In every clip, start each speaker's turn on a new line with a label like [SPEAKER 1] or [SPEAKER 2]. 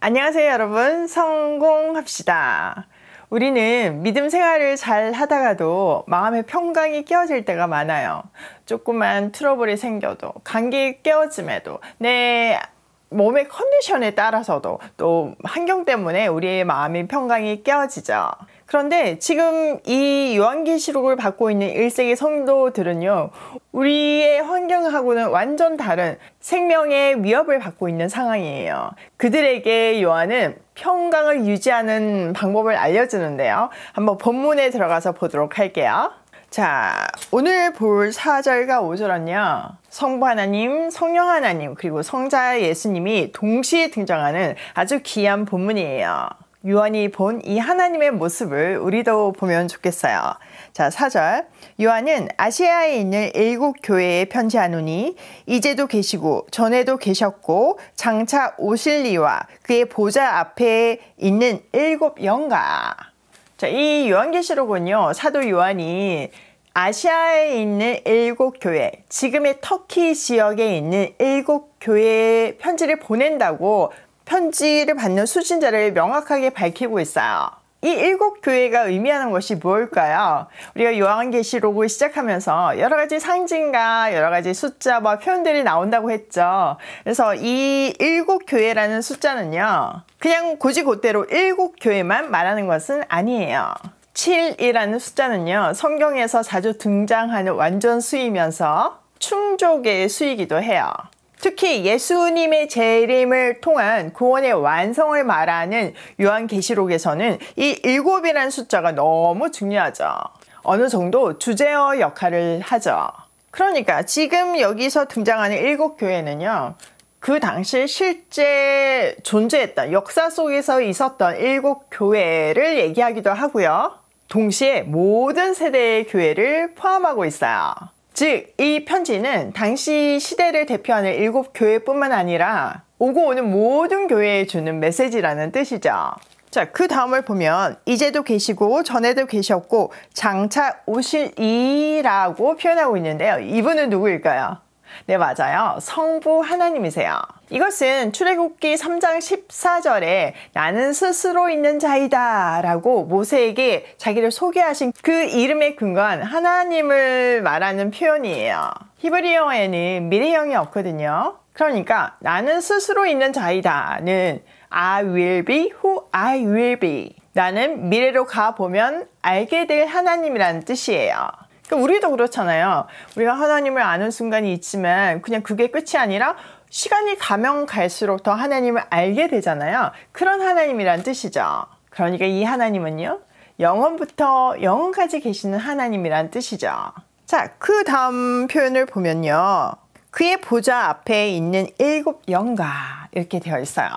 [SPEAKER 1] 안녕하세요 여러분, 성공합시다. 우리는 믿음 생활을 잘 하다가도 마음의 평강이 깨어질 때가 많아요. 조그만 트러블이 생겨도, 관계 깨어짐에도, 내 몸의 컨디션에 따라서도, 또 환경 때문에 우리의 마음의 평강이 깨어지죠. 그런데 지금 이 요한계시록을 받고 있는 1세기 성도들은요, 우리의 환경하고는 완전 다른 생명의 위협을 받고 있는 상황이에요. 그들에게 요한은 평강을 유지하는 방법을 알려주는데요. 한번 본문에 들어가서 보도록 할게요. 자, 오늘 볼 4절과 5절은요, 성부 하나님, 성령 하나님, 그리고 성자 예수님이 동시에 등장하는 아주 귀한 본문이에요. 요한이 본 이 하나님의 모습을 우리도 보면 좋겠어요. 자, 4절. 요한은 아시아에 있는 7 교회에 편지하노니 이제도 계시고 전에도 계셨고 장차 오실 이와 그의 보좌 앞에 있는 7 영가. 자, 이 요한계시록은요, 사도 요한이 아시아에 있는 7 교회, 지금의 터키 지역에 있는 7 교회에 편지를 보낸다고 편지를 받는 수신자를 명확하게 밝히고 있어요. 이 7 교회가 의미하는 것이 무엇일까요? 우리가 요한계시록을 시작하면서 여러 가지 상징과 여러 가지 숫자와 표현들이 나온다고 했죠. 그래서 이 7 교회라는 숫자는요, 그냥 곧이곧대로 7 교회만 말하는 것은 아니에요. 7이라는 숫자는요, 성경에서 자주 등장하는 완전수이면서 충족의 수이기도 해요. 특히 예수님의 재림을 통한 구원의 완성을 말하는 요한계시록에서는 이 7이라는 숫자가 너무 중요하죠. 어느 정도 주제어 역할을 하죠. 그러니까 지금 여기서 등장하는 7 교회는요, 그 당시 실제 존재했던, 역사 속에서 있었던 7 교회를 얘기하기도 하고요. 동시에 모든 세대의 교회를 포함하고 있어요. 즉, 이 편지는 당시 시대를 대표하는 7 교회뿐만 아니라 오고 오는 모든 교회에 주는 메시지라는 뜻이죠. 자, 그 다음을 보면 이제도 계시고 전에도 계셨고 장차 오실 이라고 표현하고 있는데요. 이분은 누구일까요? 네, 맞아요. 성부 하나님이세요. 이것은 출애굽기 3장 14절에 나는 스스로 있는 자이다 라고 모세에게 자기를 소개하신 그 이름에 근거한 하나님을 말하는 표현이에요. 히브리어에는 미래형이 없거든요. 그러니까 나는 스스로 있는 자이다는 I will be who I will be. 나는 미래로 가보면 알게 될 하나님이라는 뜻이에요. 우리도 그렇잖아요. 우리가 하나님을 아는 순간이 있지만 그냥 그게 끝이 아니라 시간이 가면 갈수록 더 하나님을 알게 되잖아요. 그런 하나님이란 뜻이죠. 그러니까 이 하나님은요, 영원부터 영원까지 계시는 하나님이란 뜻이죠. 자, 그 다음 표현을 보면요, 그의 보좌 앞에 있는 7 영가 이렇게 되어 있어요.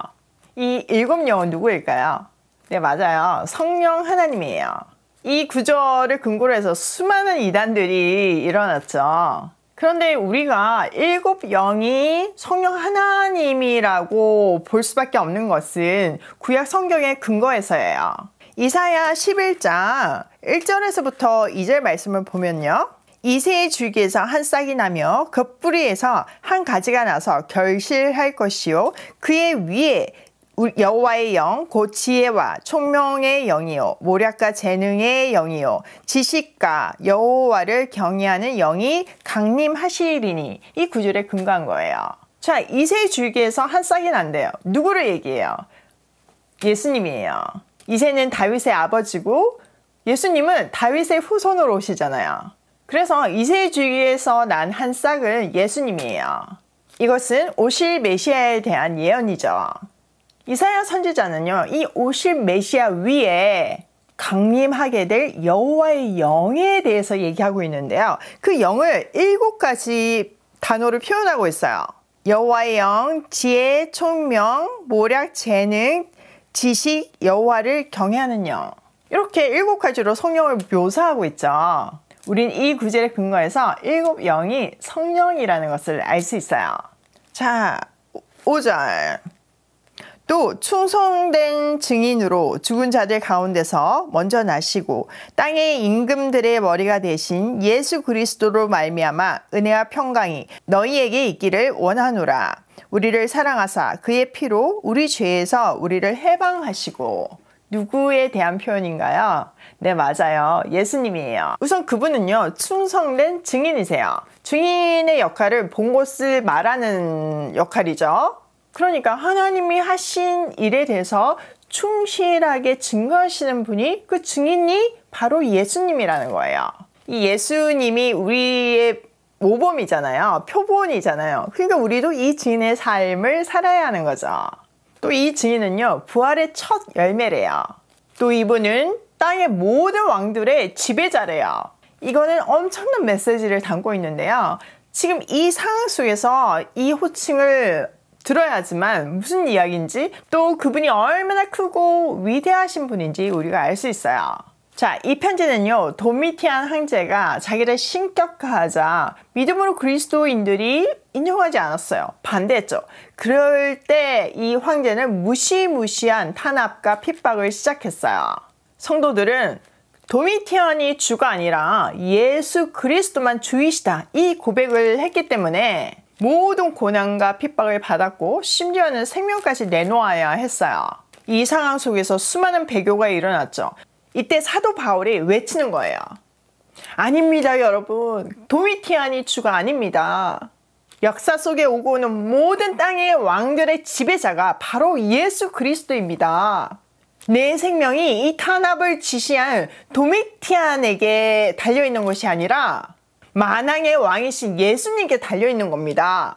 [SPEAKER 1] 이 7 영은 누구일까요? 네, 맞아요. 성령 하나님이에요. 이 구절을 근거로 해서 수많은 이단들이 일어났죠. 그런데 우리가 7 영이 성령 하나님이라고 볼 수밖에 없는 것은 구약 성경의 근거에서예요. 이사야 11장 1절에서부터 2절 말씀을 보면요, 이새의 줄기에서 한 싹이 나며 그 뿌리에서 한 가지가 나서 결실할 것이요 그의 위에 여호와의 영, 곧 지혜와 총명의 영이요 모략과 재능의 영이요 지식과 여호와를 경외하는 영이 강림하시리니. 이 구절에 근거한 거예요. 자, 이새의 줄기에서 한 싹이 난대요. 누구를 얘기해요? 예수님이에요. 이새는 다윗의 아버지고 예수님은 다윗의 후손으로 오시잖아요. 그래서 이새의 줄기에서 난 한 싹은 예수님이에요. 이것은 오실 메시아에 대한 예언이죠. 이사야 선지자는요, 이 오실 메시아 위에 강림하게 될 여호와의 영에 대해서 얘기하고 있는데요. 그 영을 7가지 단어로 표현하고 있어요. 여호와의 영, 지혜, 총명, 모략, 재능, 지식, 여호와를 경외하는 영. 이렇게 7가지로 성령을 묘사하고 있죠. 우린 이 구절에 근거해서 7 영이 성령이라는 것을 알 수 있어요. 자, 5절. 또 충성된 증인으로 죽은 자들 가운데서 먼저 나시고 땅의 임금들의 머리가 되신 예수 그리스도로 말미암아 은혜와 평강이 너희에게 있기를 원하노라. 우리를 사랑하사 그의 피로 우리 죄에서 우리를 해방하시고. 누구에 대한 표현인가요? 네, 맞아요. 예수님이에요. 우선 그분은요, 충성된 증인이세요. 증인의 역할을 본 것을 말하는 역할이죠. 그러니까 하나님이 하신 일에 대해서 충실하게 증거하시는 분이, 그 증인이 바로 예수님이라는 거예요. 이 예수님이 우리의 모범이잖아요. 표본이잖아요. 그러니까 우리도 이 증인의 삶을 살아야 하는 거죠. 또 이 증인은요, 부활의 첫 열매래요. 또 이분은 땅의 모든 왕들의 지배자래요. 이거는 엄청난 메시지를 담고 있는데요. 지금 이 상황 속에서 이 호칭을 들어야지만 무슨 이야기인지, 또 그분이 얼마나 크고 위대하신 분인지 우리가 알 수 있어요. 자, 이 편지는요, 도미티안 황제가 자기를 신격화하자 믿음으로 그리스도인들이 인정하지 않았어요. 반대했죠. 그럴 때 이 황제는 무시무시한 탄압과 핍박을 시작했어요. 성도들은 도미티안이 주가 아니라 예수 그리스도만 주이시다, 이 고백을 했기 때문에 모든 고난과 핍박을 받았고 심지어는 생명까지 내놓아야 했어요. 이 상황 속에서 수많은 배교가 일어났죠. 이때 사도 바울이 외치는 거예요. 아닙니다, 여러분. 도미티안이 주가 아닙니다. 역사 속에 오고 오는 모든 땅의 왕들의 지배자가 바로 예수 그리스도입니다. 내 생명이 이 탄압을 지시한 도미티안에게 달려있는 것이 아니라 만왕의 왕이신 예수님께 달려있는 겁니다.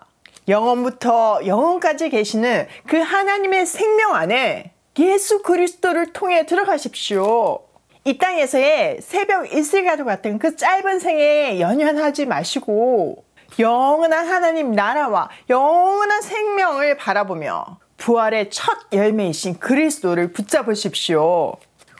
[SPEAKER 1] 영원부터 영원까지 계시는 그 하나님의 생명 안에 예수 그리스도를 통해 들어가십시오. 이 땅에서의 새벽 이슬과도 같은 그 짧은 생에 연연하지 마시고 영원한 하나님 나라와 영원한 생명을 바라보며 부활의 첫 열매이신 그리스도를 붙잡으십시오.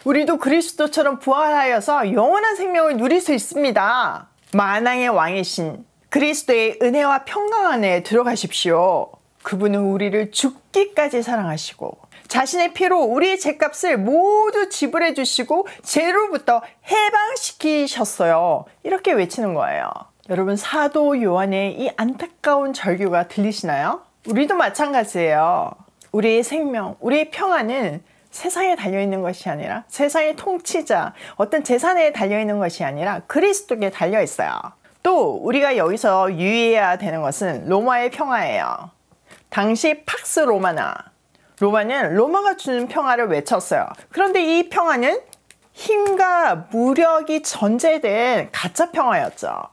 [SPEAKER 1] 우리도 그리스도처럼 부활하여서 영원한 생명을 누릴 수 있습니다. 만왕의 왕이신 그리스도의 은혜와 평강 안에 들어가십시오. 그분은 우리를 죽기까지 사랑하시고 자신의 피로 우리의 죄값을 모두 지불해 주시고 죄로부터 해방시키셨어요. 이렇게 외치는 거예요. 여러분, 사도 요한의 이 안타까운 절규가 들리시나요? 우리도 마찬가지예요. 우리의 생명, 우리의 평안은 세상에 달려있는 것이 아니라, 세상의 통치자, 어떤 재산에 달려있는 것이 아니라 그리스도께 달려있어요. 또 우리가 여기서 유의해야 되는 것은 로마의 평화예요. 당시 팍스 로마는 로마가 주는 평화를 외쳤어요. 그런데 이 평화는 힘과 무력이 전제된 가짜 평화였죠.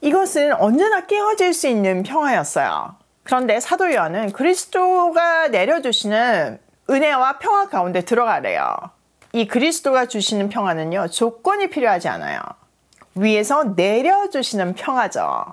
[SPEAKER 1] 이것은 언제나 깨어질 수 있는 평화였어요. 그런데 사도 요한은 그리스도가 내려주시는 은혜와 평화 가운데 들어가래요. 이 그리스도가 주시는 평화는요, 조건이 필요하지 않아요. 위에서 내려주시는 평화죠.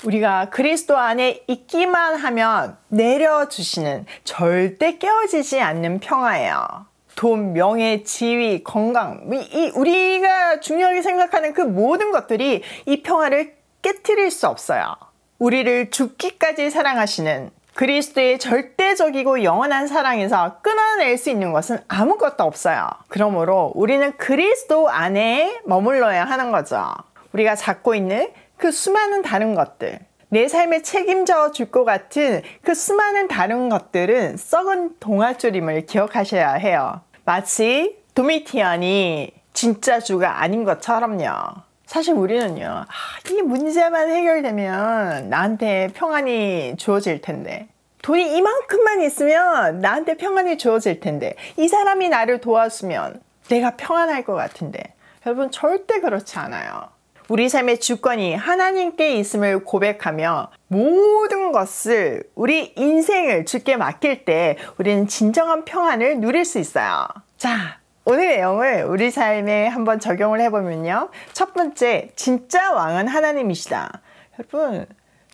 [SPEAKER 1] 우리가 그리스도 안에 있기만 하면 내려주시는, 절대 깨어지지 않는 평화예요. 돈, 명예, 지위, 건강, 우리가 중요하게 생각하는 그 모든 것들이 이 평화를 깨트릴 수 없어요. 우리를 죽기까지 사랑하시는 그리스도의 절대적이고 영원한 사랑에서 끊어낼 수 있는 것은 아무것도 없어요. 그러므로 우리는 그리스도 안에 머물러야 하는 거죠. 우리가 갖고 있는 그 수많은 다른 것들, 내 삶에 책임져 줄 것 같은 그 수많은 다른 것들은 썩은 동아줄임을 기억하셔야 해요. 마치 도미티안이 진짜 주가 아닌 것처럼요. 사실 우리는요, 이 문제만 해결되면 나한테 평안이 주어질 텐데, 돈이 이만큼만 있으면 나한테 평안이 주어질 텐데, 이 사람이 나를 도와주면 내가 평안할 것 같은데, 여러분, 절대 그렇지 않아요. 우리 삶의 주권이 하나님께 있음을 고백하며 모든 것을, 우리 인생을 주께 맡길 때 우리는 진정한 평안을 누릴 수 있어요. 자, 오늘 내용을 우리 삶에 한번 적용을 해보면요. 첫 번째, 진짜 왕은 하나님이시다. 여러분,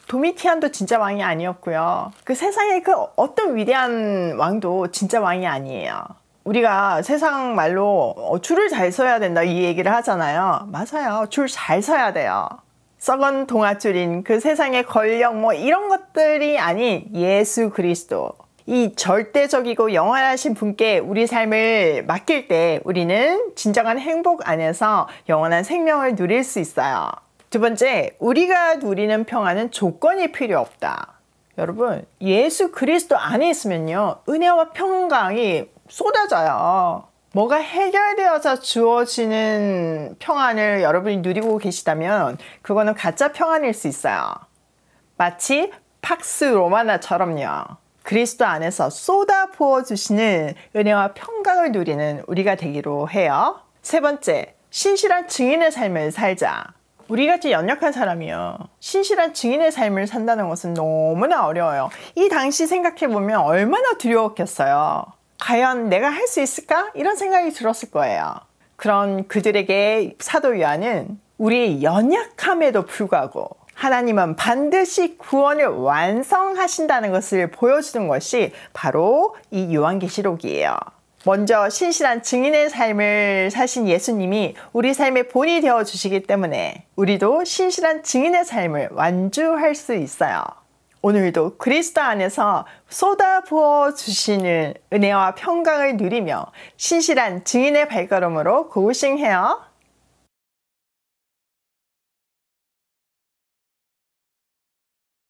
[SPEAKER 1] 도미티안도 진짜 왕이 아니었고요. 그 세상의 그 어떤 위대한 왕도 진짜 왕이 아니에요. 우리가 세상 말로 줄을 잘 서야 된다, 이 얘기를 하잖아요. 맞아요. 줄 잘 서야 돼요. 썩은 동아줄인 그 세상의 권력 이런 것들이 아닌 예수 그리스도, 이 절대적이고 영원하신 분께 우리 삶을 맡길 때 우리는 진정한 행복 안에서 영원한 생명을 누릴 수 있어요. 두 번째, 우리가 누리는 평안은 조건이 필요 없다. 여러분, 예수 그리스도 안에 있으면요, 은혜와 평강이 쏟아져요. 뭐가 해결되어서 주어지는 평안을 여러분이 누리고 계시다면 그거는 가짜 평안일 수 있어요. 마치 팍스 로마나처럼요. 그리스도 안에서 쏟아 부어주시는 은혜와 평강을 누리는 우리가 되기로 해요. 세 번째, 신실한 증인의 삶을 살자. 우리같이 연약한 사람이요, 신실한 증인의 삶을 산다는 것은 너무나 어려워요. 이 당시 생각해보면 얼마나 두려웠겠어요. 과연 내가 할 수 있을까? 이런 생각이 들었을 거예요. 그런 그들에게 사도 요한은 우리의 연약함에도 불구하고 하나님은 반드시 구원을 완성하신다는 것을 보여주는 것이 바로 이 요한계시록이에요. 먼저 신실한 증인의 삶을 사신 예수님이 우리 삶의 본이 되어 주시기 때문에 우리도 신실한 증인의 삶을 완주할 수 있어요. 오늘도 그리스도 안에서 쏟아부어 주시는 은혜와 평강을 누리며 신실한 증인의 발걸음으로 고고싱해요.